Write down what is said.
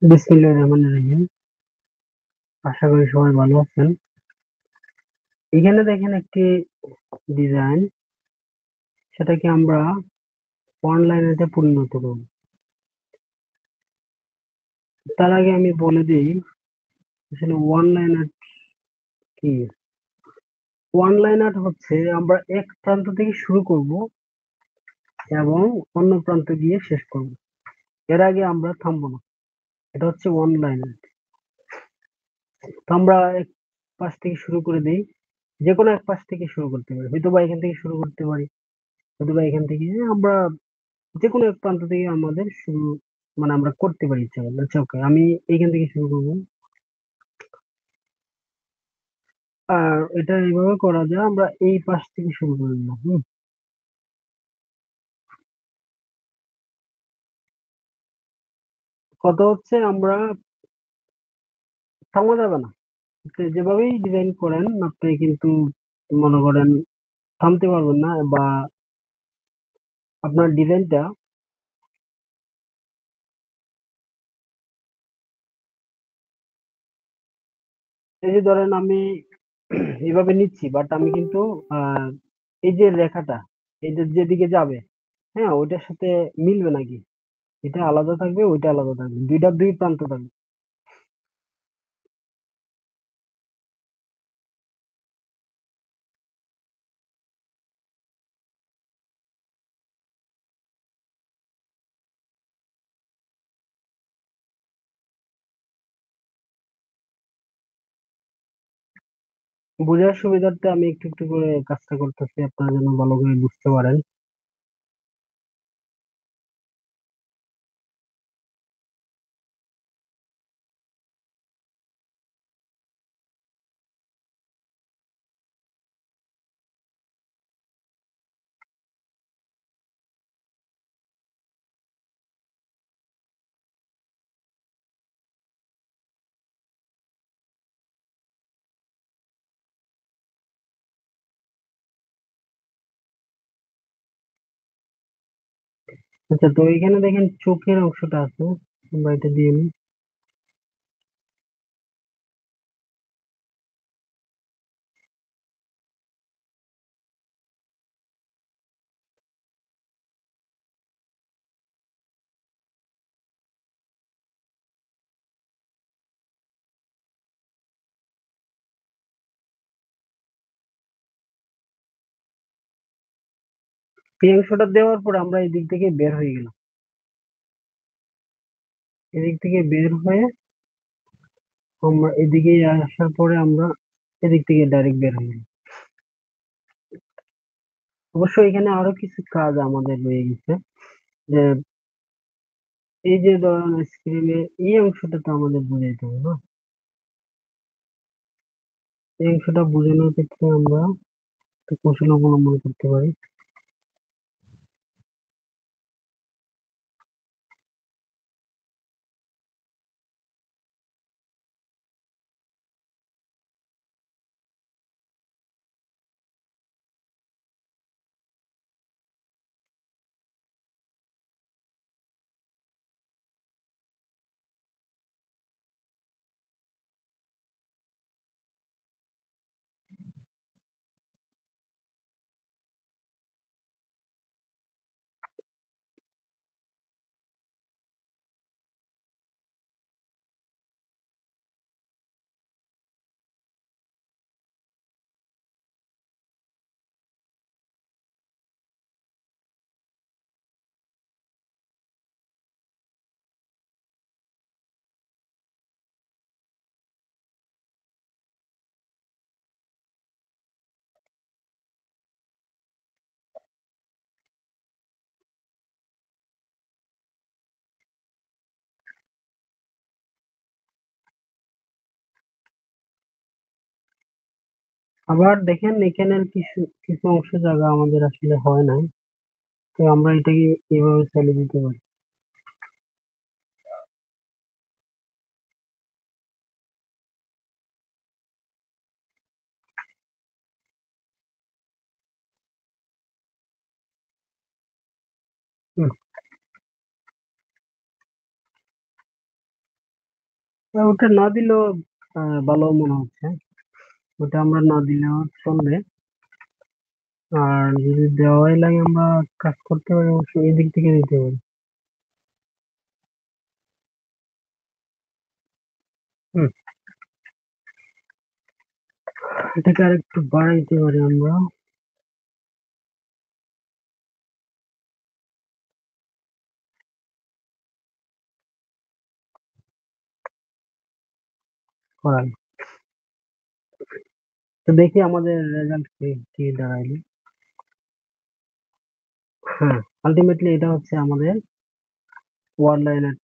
বিসমিল্লাহির রহমানির রহিম। আশা করি সবাই ভালো আছেন। এখানে দেখেন একটি ডিজাইন, সেটাকে আমরা অনলাইনেতে পরিণত করব। তার আগে আমি বলে দিই আসলে অনলাইন আর্ট কি। অনলাইন আর্ট হচ্ছে আমরা এক প্রান্ত থেকে শুরু করব এবং অন্য প্রান্তে গিয়ে শেষ করব। এর আগে আমরা থামবো না। এটা হচ্ছে অনলাইন আর্ট। তো আমরা এক পাশ থেকে শুরু করে দিই, যে কোনো এক পাশ থেকে শুরু করতে পারি, হয়তো বা এখান থেকে শুরু করতে পারি, হয়তো বা এখান থেকে আমরা যে কোনো এক প্রান্ত থেকে আমাদের শুরু, মানে আমরা করতে পারি ইচ্ছা করলে। আচ্ছা, ওকে, আমি এইখান থেকে শুরু করবো। আর এটা এইভাবে করা যায়, আমরা এই পাশ থেকে শুরু করে নিলাম। কথা হচ্ছে আমরা থামা যাবে না। আপনি যেভাবেই ডিজাইন করেন আপনি কিন্তু মনে করেন থামতে পারবেন না, বা আপনার ডিজাইনটা, এই যে ধরেন আমি এইভাবে নিচ্ছি, বাট আমি কিন্তু আহ এই যে রেখাটা, এই যে যেদিকে যাবে, হ্যাঁ, ওইটার সাথে মিলবে নাকি, এটা আলাদা থাকবে, ওইটা আলাদা থাকবে, দুইটা দুই প্রান্ত থাকবে। বোঝার সুবিধার্থে আমি একটু একটু করে কাজটা করতেছি, আপনারা যেন ভালো করে বুঝতে পারেন। আচ্ছা, তো এখানে দেখেন চোখের অংশটা আছে, আমরা এটা দিয়ে নিই। এই অংশটা দেওয়ার পর আমরা এই দিক থেকে বের হয়ে গেলাম। এদিক থেকে বের হয়ে আমরা এদিকে আসার পরে আমরা এদিক থেকে ডাইরেক্ট বের হয়ে গেলাম। অবশ্য এখানে আরো কিছু কাজ আমাদের রয়ে গেছে, যে এই যে ধরেন স্ক্রিনে এই অংশটা তো আমাদের বুঝাইতে হবে না। এই অংশটা বোঝানোর ক্ষেত্রে আমরা একটা কৌশল অবলম্বন করতে পারি। আবার দেখেন এখানে কিছু কিছু অংশ জায়গা আমাদের আসলে হয় না, তো আমরা এটাকে এভাবে চালিয়ে দিতে পারি। হুম, ওটা না দিলেও ভালো মনে হচ্ছে। ওটা আমরা না দিলেও চলবে। আর যদি দেওয়াই লাগে আমরা কাজ করতে পারি, অবশ্যই এই দিক থেকে দিতে পারি। হুম, এটাকে আর একটু বাড়াইতে পারি আমরা। করাই, তো দেখি আমাদের রেজাল্ট কি কি দাঁড়াইলো। হ্যাঁ, আলটিমেটলি এটা হচ্ছে আমাদের ওয়ান লাইনের